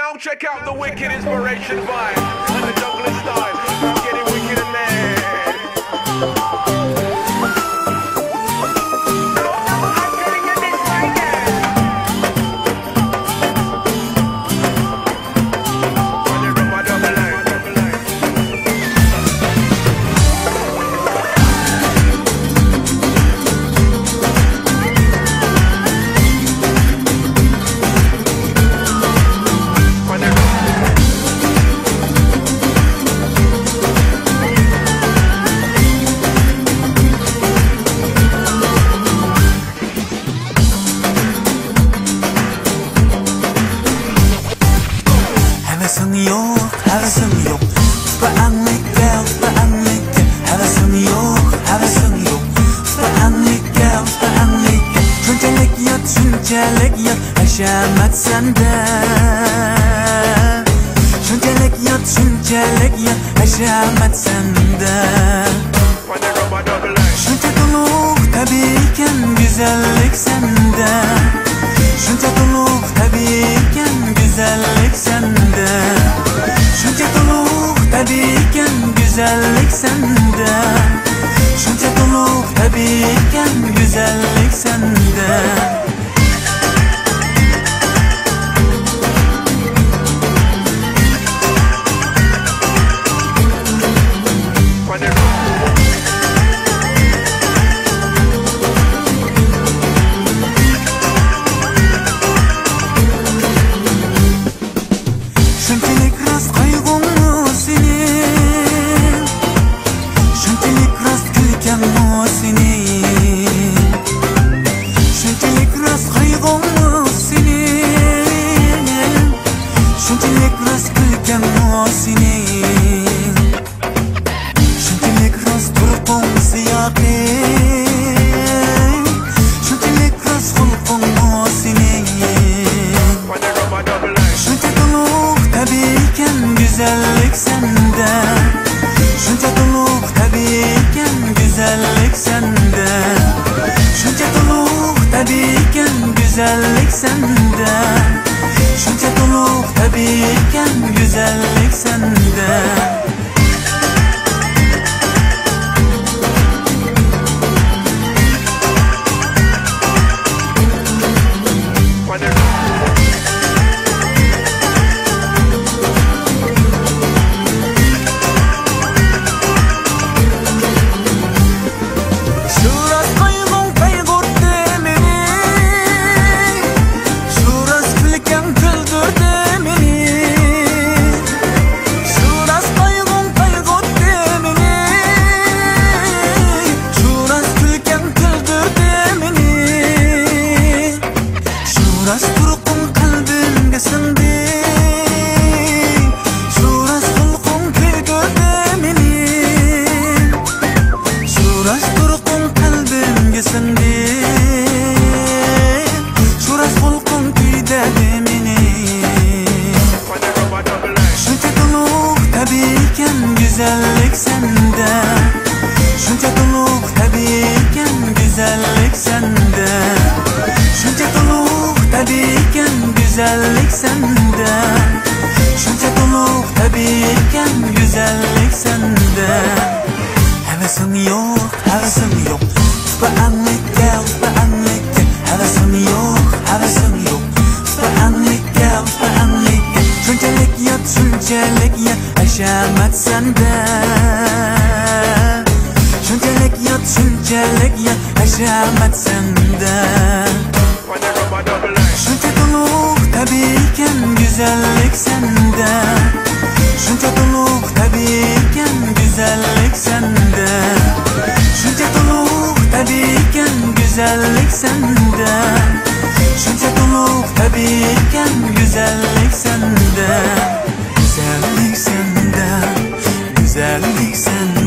now check out the wicked inspiration vibe and the juggling style. I'm getting wicked in there. Havasım yok, beğenmek gel, havasım yok, beğenmek gel, şunçalik yat, haşamat sende. Şunçalik yat, haşamat sende. Şunça doluk tabiiken güzellik sende. Şunça doluk tabiiken güzellik sende. Şunca doluk tabiiken güzellik sende. Şunca doluk tabiiken güzellik sende. Güzellik sende. Şunca doluk tabiiken güzellik sende. Şunca doluk tabiiken güzellik sende. Şunca doluk tabiiken güzellik sende. Güzellik sende. Şunca doluk tabiiken güzellik sende. Şunca doluk tabiiken güzellik sende. Şunca doluk tabiiken güzellik sende. Havasım yok, beğenmek gel, havasım yok, beğenmek gel, şunçalik yat, haşamat sende. Şunçalik yat, haşamat sende. Şunca doluk tabiiken güzellik sende. Şunca doluk tabiiken güzellik sende. Şunca doluk tabiiken güzellik sende. Şunca doluk tabiiken güzellik sende. Güzellik sende, güzellik sende.